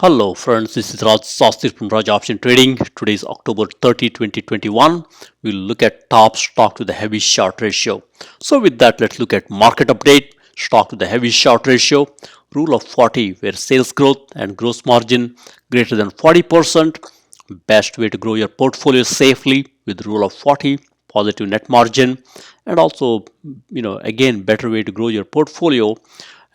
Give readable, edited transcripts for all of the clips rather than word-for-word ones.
Hello friends, this is Raj Sastry from Raj Option Trading. Today is October 30, 2021. We'll look at top stock with the heavy short ratio. So with that, let's look at market update. Stock with the heavy short ratio. Rule of 40 where sales growth and gross margin greater than 40%. Best way to grow your portfolio safely with rule of 40, positive net margin, and also again better way to grow your portfolio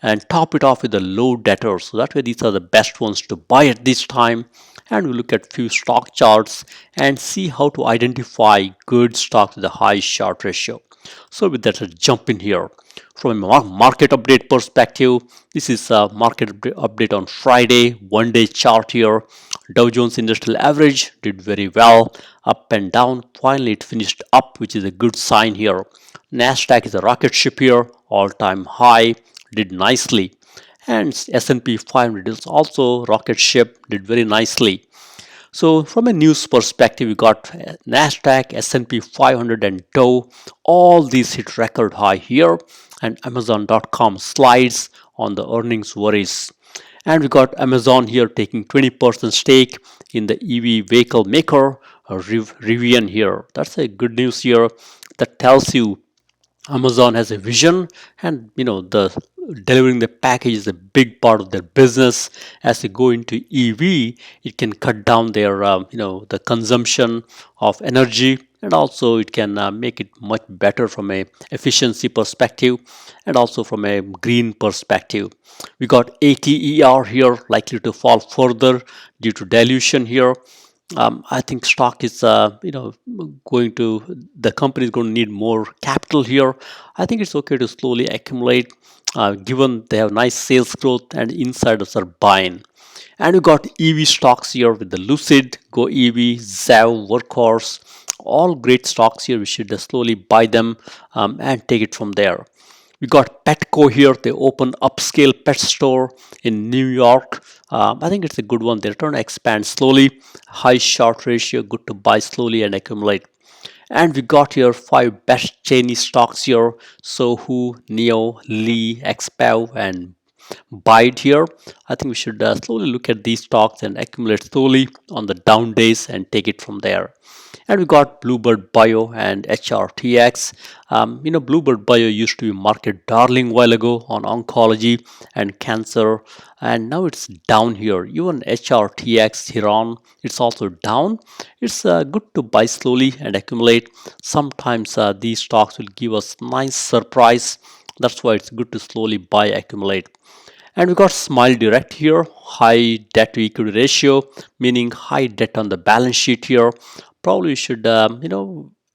and top it off with the low debtors. So that way these are the best ones to buy at this time. And we look at few stock charts and see how to identify good stocks with a high short ratio. So with that, let's jump in here. From a market update perspective, this is a market update on Friday, 1 day chart here. Dow Jones Industrial Average did very well, up and down. Finally, it finished up, which is a good sign here. Nasdaq is a rocket ship here, all-time high, did nicely. And S&P 500 is also rocket ship, did very nicely. So from a news perspective, we got Nasdaq, S&P 500 and Dow. All these hit record high here, and Amazon.com slides on the earnings worries. And we got Amazon here taking 20% stake in the EV vehicle maker Rivian here. That's a good news here. That tells you Amazon has a vision, and the delivering the package is a big part of their business. As they go into EV, it can cut down their the consumption of energy, and also it can make it much better from a efficiency perspective and also from a green perspective. We got ATER here likely to fall further due to dilution here. I think stock is, going to, the company is going to need more capital here. I think it's okay to slowly accumulate, given they have nice sales growth and insiders are buying. And we got EV stocks here with the Lucid, Go EV, ZEV, Workhorse, all great stocks here. We should slowly buy them and take it from there. We got Petco here. They open upscale pet store in New York. I think it's a good one. They're trying to expand slowly. High short ratio, good to buy slowly and accumulate. And we got here 5 best Chinese stocks here. Sohu, Neo, Lee, XPEV, and BYD here. I think we should slowly look at these stocks and accumulate slowly on the down days and take it from there. And we got Bluebird Bio and HRTX. Bluebird Bio used to be market darling while ago on oncology and cancer, and now it's down here. Even HRTX Huron, it's also down. It's good to buy slowly and accumulate. Sometimes these stocks will give us nice surprise. That's why it's good to slowly buy, accumulate. And we got SmileDirect here, high debt to equity ratio, meaning high debt on the balance sheet here. Probably you should,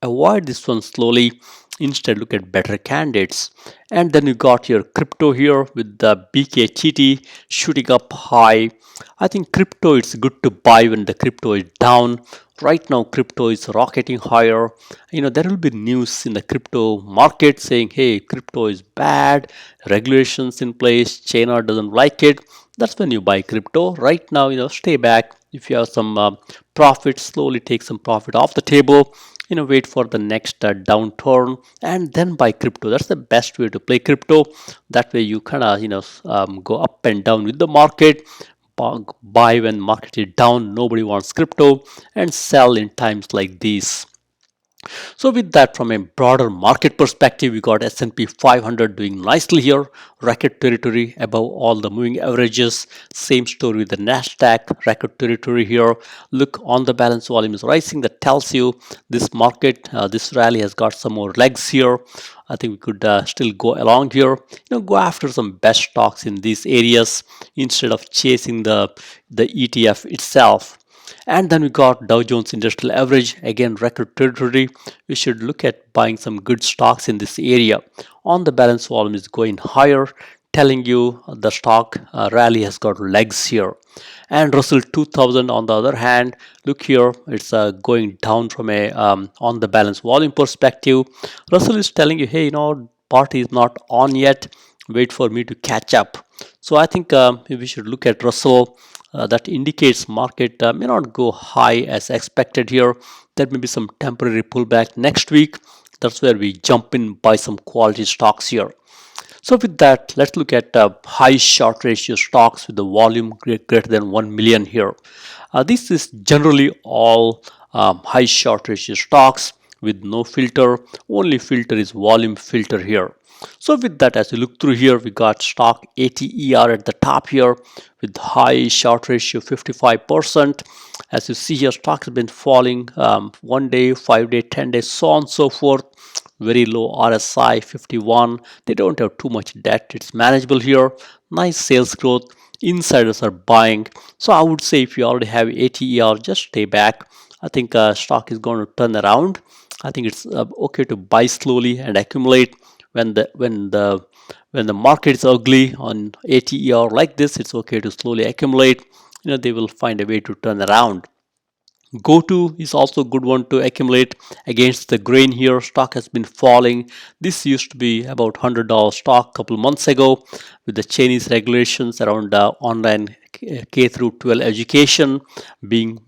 avoid this one slowly. Instead, look at better candidates. And then you got your crypto here with the BKTT shooting up high. I think crypto, it's good to buy when the crypto is down. Right now, crypto is rocketing higher. There will be news in the crypto market saying, hey, crypto is bad, regulations in place, China doesn't like it. That's when you buy crypto. Right now, stay back. If you have some profit, slowly take some profit off the table. Wait for the next downturn and then buy crypto. That's the best way to play crypto. That way you kind of, go up and down with the market. Buy when market is down, nobody wants crypto, and sell in times like these. So with that, from a broader market perspective, we got S&P 500 doing nicely here, record territory above all the moving averages. Same story with the Nasdaq, record territory here. Look, on the balance volume is rising. That tells you this market, this rally has got some more legs here. I think we could still go along here. Go after some best stocks in these areas instead of chasing the ETF itself. And then we got Dow Jones Industrial Average, again record territory. We should look at buying some good stocks in this area. On the balance volume is going higher, telling you the stock rally has got legs here. And Russell 2000 on the other hand, look here, it's going down from a on the balance volume perspective. Russell is telling you, hey, party is not on yet, wait for me to catch up. So I think we should look at Russell. That indicates market may not go high as expected here. There may be some temporary pullback next week. That's where we jump in, buy some quality stocks here. So with that, let's look at high short ratio stocks with the volume greater than 1 million here. This is generally all high short ratio stocks with no filter. Only filter is volume filter here. So with that, as you look through here, we got stock ATER at the top here with high short ratio 55%. As you see here, stock has been falling 1 day, 5 day, 10 days, so on and so forth. Very low RSI 51. They don't have too much debt. It's manageable here. Nice sales growth. Insiders are buying. So I would say if you already have ATER, just stay back. I think stock is going to turn around. I think it's okay to buy slowly and accumulate when the market is ugly on ATER like this. It's okay to slowly accumulate. They will find a way to turn around. GOTU is also a good one to accumulate against the grain here. Stock has been falling. This used to be about $100 stock a couple months ago with the Chinese regulations around online K through 12 education being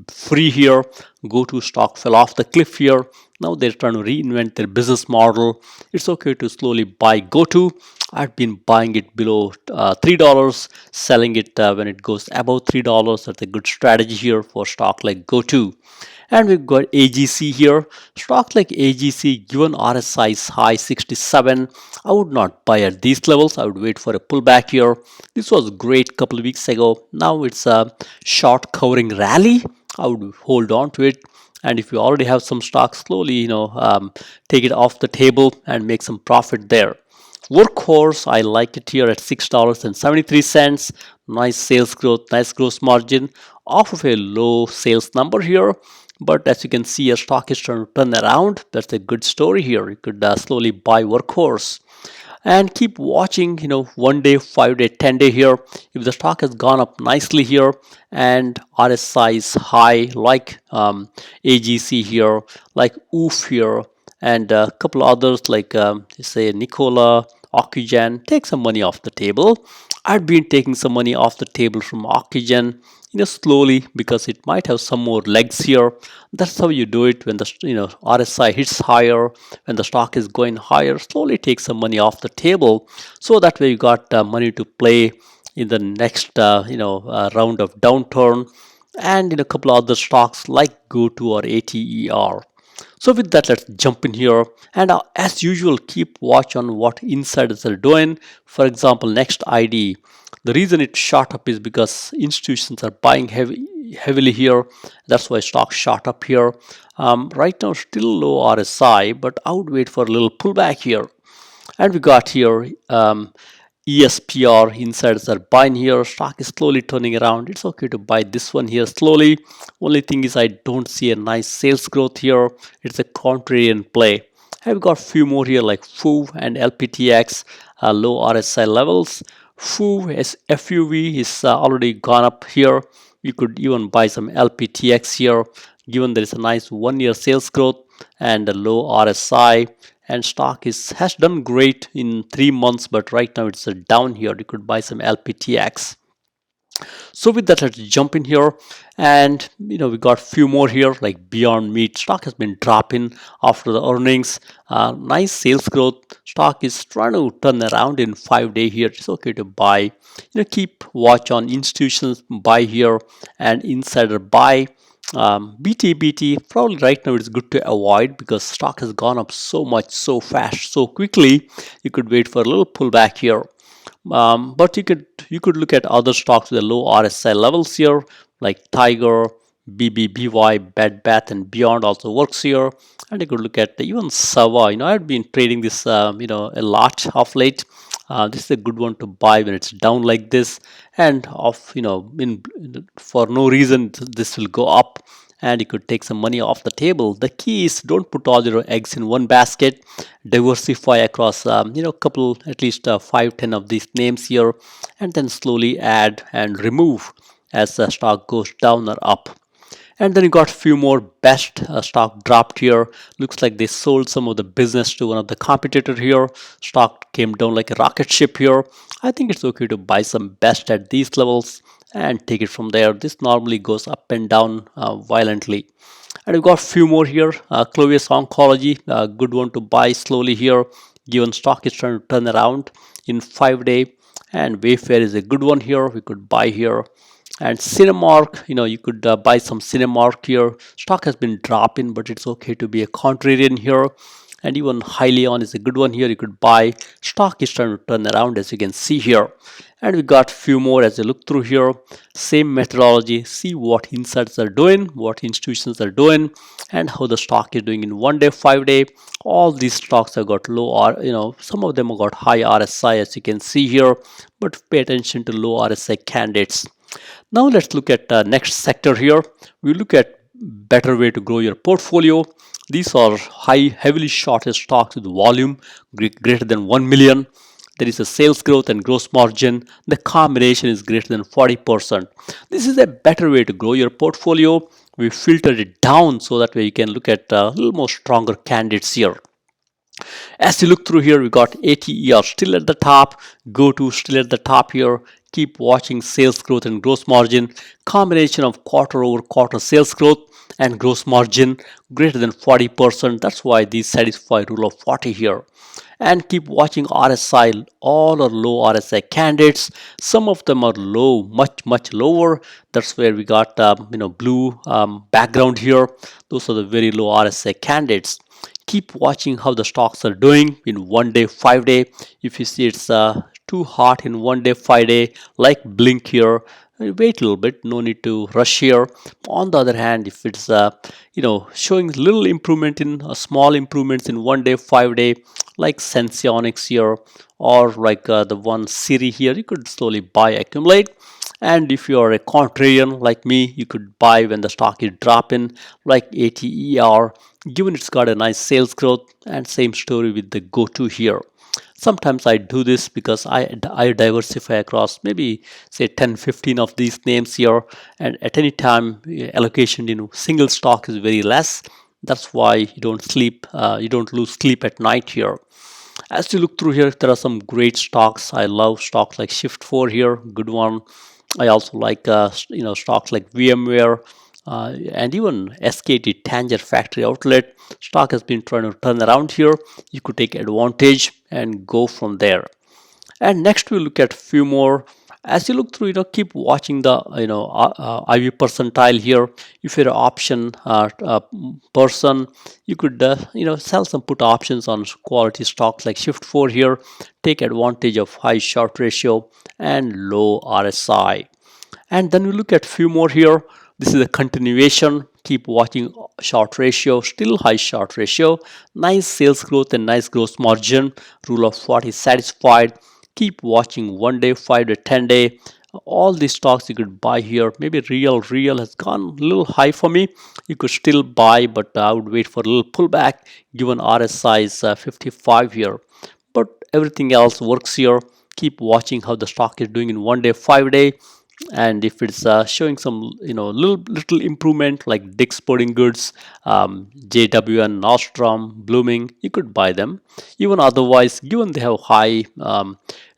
free here. GOTU stock fell off the cliff here. Now they're trying to reinvent their business model. It's okay to slowly buy GOTU. I've been buying it below $3, selling it when it goes above $3. That's a good strategy here for stock like GOTU. And we've got AGC here. Stock like AGC, given RSI is high 67, I would not buy at these levels. I would wait for a pullback here. This was great a couple of weeks ago. Now it's a short covering rally. I would hold on to it. And if you already have some stock, slowly, take it off the table and make some profit there. Workhorse, I like it here at $6.73. Nice sales growth, nice gross margin off of a low sales number here. But as you can see, a stock is trying to turn around. That's a good story here. You could slowly buy Workhorse and keep watching, 1 day, 5 day, 10 day here. If the stock has gone up nicely here and RSI is high like AGC here, like OOF here, and a couple others like say Nikola, Oxygen, take some money off the table. I've been taking some money off the table from Oxygen, slowly, because it might have some more legs here. That's how you do it when the RSI hits higher, when the stock is going higher. Slowly take some money off the table, so that way you got money to play in the next round of downturn, and in a couple of other stocks like GOTU or ATER. So with that, let's jump in here, and as usual, keep watch on what insiders are doing. For example, NXTID, the reason it shot up is because institutions are buying heavily here. That's why stock shot up here. Right now still low RSI, but I would wait for a little pullback here. And we got here ESPR, insiders are buying here. Stock is slowly turning around. It's okay to buy this one here slowly. Only thing is I don't see a nice sales growth here. It's a contrarian play. I've got a few more here like FU and LPTX, low RSI levels. FUV is already gone up here. You could even buy some LPTX here, given there is a nice 1 year sales growth and a low RSI. And stock has done great in 3 months, but right now it's down here. You could buy some LPTX. So with that, let's jump in here, and we got a few more here like Beyond Meat. Stock has been dropping after the earnings. Nice sales growth. Stock is trying to turn around in 5 day here. It's okay to buy. Keep watch on institutions buy here and insider buy. BTBT, probably right now it's good to avoid because stock has gone up so much, so fast, so quickly. You could wait for a little pullback here. But you could look at other stocks with the low RSI levels here, like TIGR, BBBY, Bed Bath and Beyond also works here. And you could look at even Sava. I've been trading this a lot of late. This is a good one to buy when it's down like this, and for no reason this will go up, and you could take some money off the table. The key is don't put all your eggs in one basket. Diversify across couple, at least 5-10 of these names here, and then slowly add and remove as the stock goes down or up. And then you got a few more. Best stock dropped here. Looks like they sold some of the business to one of the competitor here. Stock came down like a rocket ship here. I think it's okay to buy some Best at these levels and take it from there. This normally goes up and down violently. And we've got a few more here. Clovis Oncology, a good one to buy slowly here. given stock is trying to turn around in 5-day, and Wayfair is a good one here. We could buy here. And Cinemark, you could buy some Cinemark here. Stock has been dropping, but it's okay to be a contrarian here. And even Hyliion is a good one here. You could buy. Stock is trying to turn around, as you can see here. And we got few more as you look through here. Same methodology. See what insights are doing, what institutions are doing, and how the stock is doing in 1-day, 5-day. All these stocks have got low, or some of them have got high RSI, as you can see here. But pay attention to low RSI candidates. Now let's look at next sector here. We look at better way to grow your portfolio. These are heavily shorted stocks with volume greater than 1 million. There is a sales growth and gross margin. The combination is greater than 40%. This is a better way to grow your portfolio. We filtered it down so that way you can look at a little more stronger candidates here. As you look through here, we got ATER still at the top, GOTU still at the top here. Keep watching sales growth and gross margin. Combination of quarter-over-quarter sales growth and gross margin greater than 40%. That's why these satisfy rule of 40 here. And keep watching RSI. All are low RSI candidates. Some of them are low, much lower. That's where we got blue background here. Those are the very low RSI candidates. Keep watching how the stocks are doing in 1-day, 5-day. If you see it's too hot in 1-day, 5-day, like blink here, wait a little bit, no need to rush here. On the other hand, if it's showing little improvement in small improvements in 1-day, 5-day, like Senseonics here, or like the one Siri here, you could slowly buy, accumulate. And if you are a contrarian like me, you could buy when the stock is dropping, like ATER, given it's got a nice sales growth. And same story with the GOTU here. Sometimes I do this because I diversify across maybe say 10-15 of these names here, and at any time allocation in single stock is very less. That's why you don't lose sleep at night here. As you look through here, there are some great stocks. I love stocks like Shift4 here, good one. I also like stocks like VMware and even SKT Tanger Factory Outlet. Stock has been trying to turn around here. You could take advantage and go from there. And next we'll look at a few more. As you look through, keep watching the IV percentile here. If you're an option person, you could sell some put options on quality stocks like Shift4 here. Take advantage of high short ratio and low RSI. And then we look at few more here. This is a continuation. Keep watching short ratio, still high short ratio, nice sales growth and nice gross margin. Rule of 40 satisfied. Keep watching 1-day, 5-day, 10-day. All these stocks you could buy here. Maybe real has gone a little high for me. You could still buy, but I would wait for a little pullback given RSI is 55 here. But everything else works here. Keep watching how the stock is doing in 1-day, 5-day. And if it's showing some little improvement like Dick's Sporting Goods, JWN, Nordstrom, Blooming, you could buy them. Even otherwise, given they have high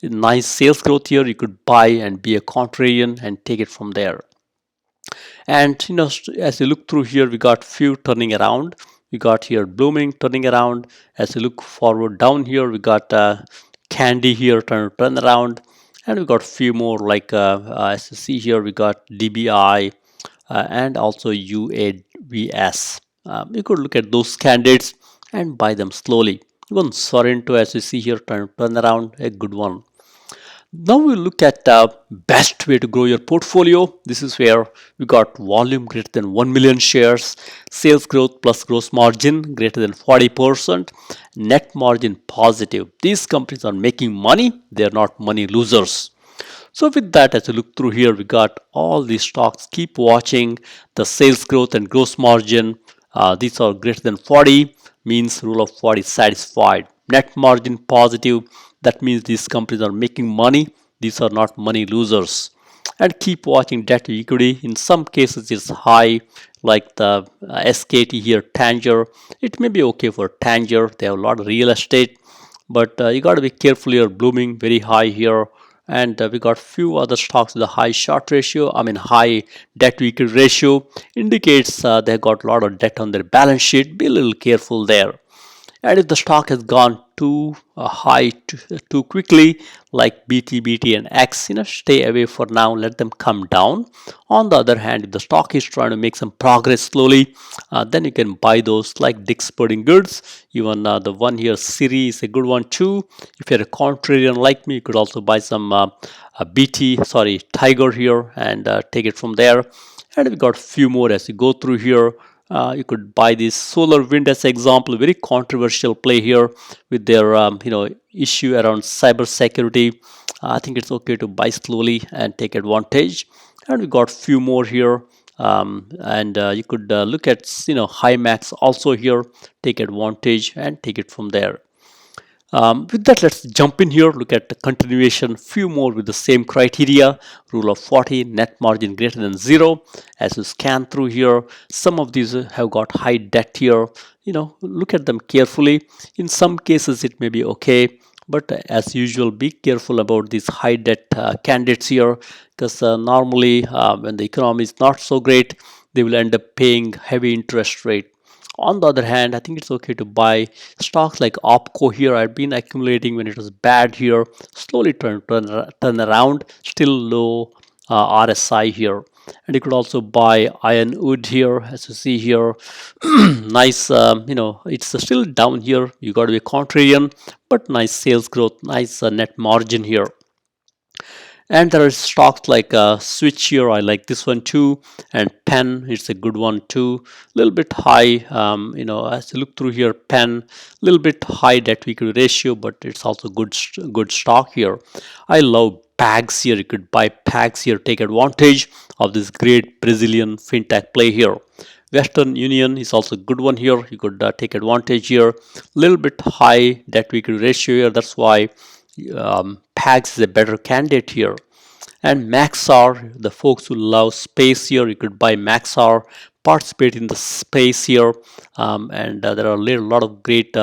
nice sales growth here, you could buy and be a contrarian and take it from there. And as you look through here, we got few turning around. We got here Blooming turning around. As you look forward down here, we got Candy here trying to turn around. And we got few more like as you see here, we got DBI and also UAVS. You could look at those candidates and buy them slowly. Even Sorrento, as you see here, turn around, a good one. Now we look at the best way to grow your portfolio. This is where we got volume greater than 1 million shares, sales growth plus gross margin greater than 40%, net margin positive. These companies are making money. They are not money losers. So with that, as you look through here, we got all these stocks. Keep watching the sales growth and gross margin. These are greater than 40, means rule of 40 satisfied. Net margin positive. That means these companies are making money. These are not money losers. And keep watching debt to equity. In some cases, it's high, like the SKT here, Tanger. It may be okay for Tanger. They have a lot of real estate, but you got to be careful here. Blooming very high here. And we got few other stocks with a high short ratio. High debt to equity ratio indicates they got a lot of debt on their balance sheet. Be a little careful there. And if the stock has gone too high too quickly, like BTBT and X, stay away for now, let them come down. On the other hand, if the stock is trying to make some progress slowly, then you can buy those like Dick's Sporting Goods. Even the one here, Siri, is a good one too. If you're a contrarian like me, you could also buy some TIGR here and take it from there. And we got a few more as you go through here. You could buy this Solar Wind as an example, very controversial play here with their issue around cyber security. I think it's okay to buy slowly and take advantage. And we got few more here. And you could look at high max also here, take advantage and take it from there. With that, let's jump in here, look at the continuation, few more with the same criteria, rule of 40, net margin greater than 0. As you scan through here, some of these have got high debt here. Look at them carefully. In some cases, it may be okay, but as usual, be careful about these high debt candidates here, because normally when the economy is not so great, they will end up paying heavy interest rate. On the other hand, I think it's okay to buy stocks like Opco here. I've been accumulating when it was bad here, slowly turn around, still low RSI here. And you could also buy Ironwood here, as you see here. Nice, it's still down here. You got to be contrarian, but nice sales growth, nice net margin here. And there are stocks like Switch here. I like this one too, and Pen, it's a good one too. A little bit high, as you look through here, Pen, a little bit high debt equity ratio, but it's also good stock here. I love PAGS here. You could buy PAGS here, take advantage of this great Brazilian fintech play here. Western Union is also a good one here. You could take advantage here. A little bit high debt equity ratio here. That's why PAGS is a better candidate here. And Maxar, the folks who love space here, you could buy Maxar, participate in the space here. And there are a lot of great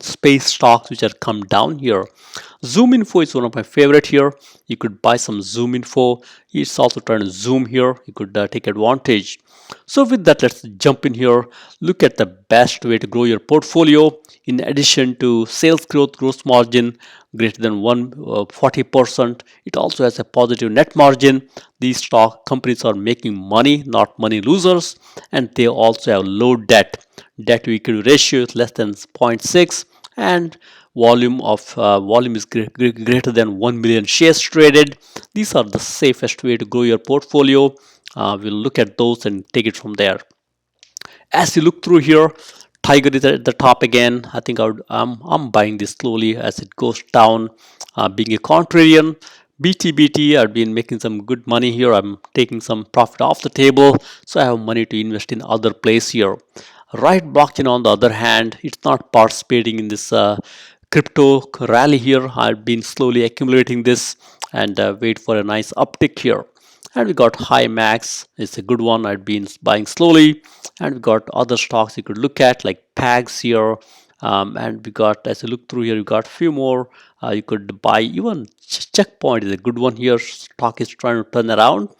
space stocks which have come down here. Zoom Info is one of my favorite here. You could buy some Zoom Info. It's also trying to zoom here. You could take advantage. So with that, let's jump in here. Look at the best way to grow your portfolio. In addition to sales growth, gross margin greater than 40%, it also has a positive net margin. These stock companies are making money, not money losers, and they also have low debt. Debt to equity ratio is less than 0.6, and volume is greater than 1 million shares traded. These are the safest way to grow your portfolio. We'll look at those and take it from there. As you look through here, TIGR is at the top again. I think I'm buying this slowly as it goes down. Being a contrarian, BTBT, I've been making some good money here. I'm taking some profit off the table, so I have money to invest in other place here. Right Blockchain, on the other hand, it's not participating in this crypto rally here. I've been slowly accumulating this and wait for a nice uptick here. And we got High Max, it's a good one. I've been buying slowly. And we got other stocks you could look at like PAGS here. And we got, as you look through here, you got a few more. You could buy even Checkpoint is a good one here. Stock is trying to turn around.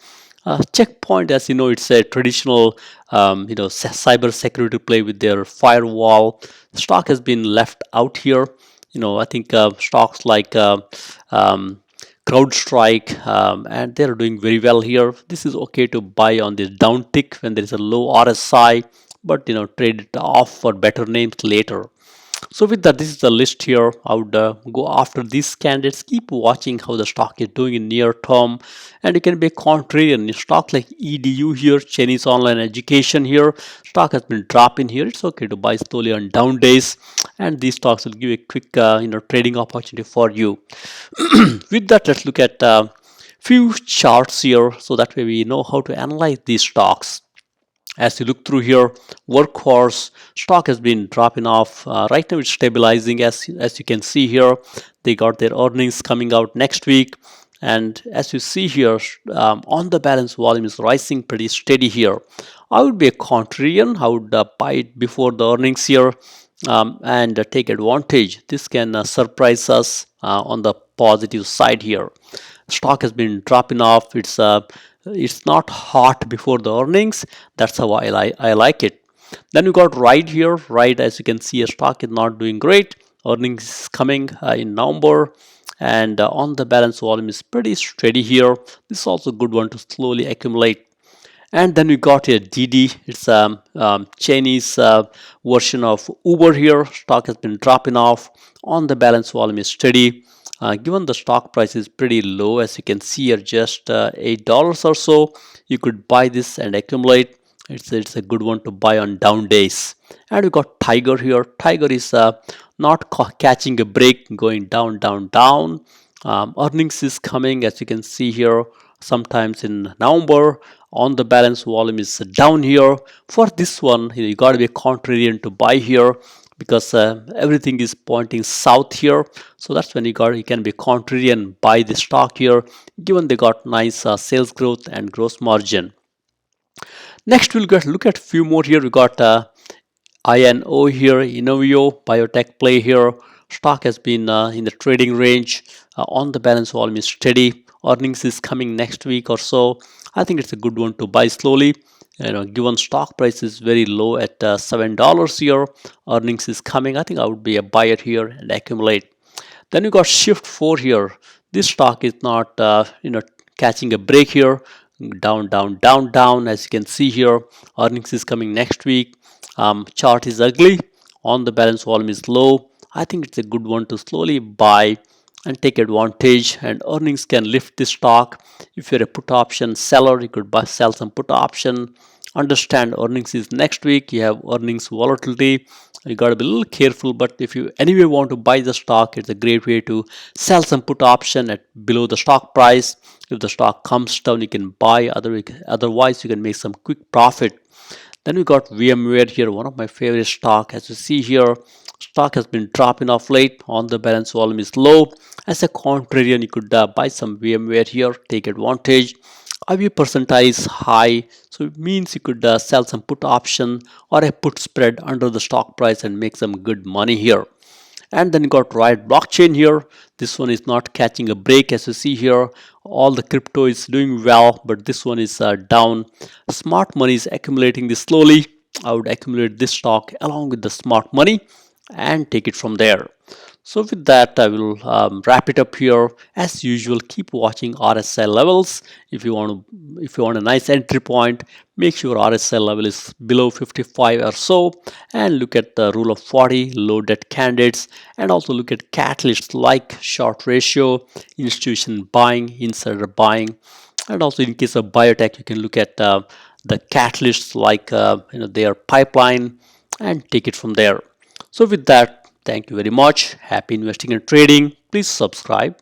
Checkpoint, as you know, it's a traditional cyber security play with their firewall. The stock has been left out here. I think stocks like CrowdStrike, and they're doing very well here. This is okay to buy on this downtick when there is a low RSI, but trade it off for better names later. So with that, this is the list here. I would go after these candidates. Keep watching how the stock is doing in near term, and you can be contrarian. In stock like EDU here, Chinese online education here, stock has been dropping here. It's okay to buy slowly on down days, and these stocks will give a quick trading opportunity for you. With that, let's look at few charts here, so that way we know how to analyze these stocks. As you look through here, Workhorse stock has been dropping off. Right now it's stabilizing. As you can see here, they got their earnings coming out next week. And as you see here, on the balance, volume is rising pretty steady here. I would be a contrarian. I would buy it before the earnings here and take advantage. This can surprise us on the positive side here. Stock has been dropping off. It's not hot before the earnings. That's how I like it. Then we got Ride here. Ride, as you can see, a stock is not doing great. earnings coming in November, and on the balance volume is pretty steady here. This is also a good one to slowly accumulate. And then we got here DD. It's a Chinese version of Uber here. Stock has been dropping off. On the balance volume is steady. Given the stock price is pretty low, as you can see here, just $8 or so, you could buy this and accumulate. It's a good one to buy on down days. And we got TIGR here. TIGR is not catching a break, going down, down, down. Earnings is coming, as you can see here, sometimes in November. On the balance volume is down here. For this one, you got to be a contrarian to buy here, because everything is pointing south here. So that's when you can be contrarian, buy the stock here, given they got nice sales growth and gross margin. Next, we'll look at a few more here. We got INO here, Inovio, biotech play here. Stock has been in the trading range. On the balance volume is steady. Earnings is coming next week or so. I think it's a good one to buy slowly. Given stock price is very low at $7 here, earnings is coming. I think I would be a buyer here and accumulate. Then you got Shift 4 here. This stock is not catching a break here. Down, down, down, down. As you can see here, earnings is coming next week. Chart is ugly. On the balance volume is low. I think it's a good one to slowly buy and take advantage, and earnings can lift the stock. If you're a put option seller, you could sell some put option. Understand earnings is next week. You have earnings volatility. You got to be a little careful, but if you anyway want to buy the stock, it's a great way to sell some put option at below the stock price. If the stock comes down, you can buy. Otherwise, you can make some quick profit. Then we got VMware here, one of my favorite stock. As you see here, stock has been dropping off late. On the balance volume is low. As a contrarian, you could buy some VMware here, take advantage. IV percentile is high, so it means you could sell some put option or a put spread under the stock price and make some good money here. And then you got Riot Blockchain here. This one is not catching a break. As you see here, all the crypto is doing well, but this one is down. Smart money is accumulating this slowly. I would accumulate this stock along with the smart money and take it from there. So with that, I will wrap it up here. As usual, keep watching RSI levels. If you want a nice entry point, make sure RSI level is below 55 or so, and look at the rule of 40, low debt candidates, and also look at catalysts like short ratio, institution buying, insider buying, and also in case of biotech, you can look at the catalysts like their pipeline and take it from there. So with that, thank you very much. Happy investing and trading. Please subscribe.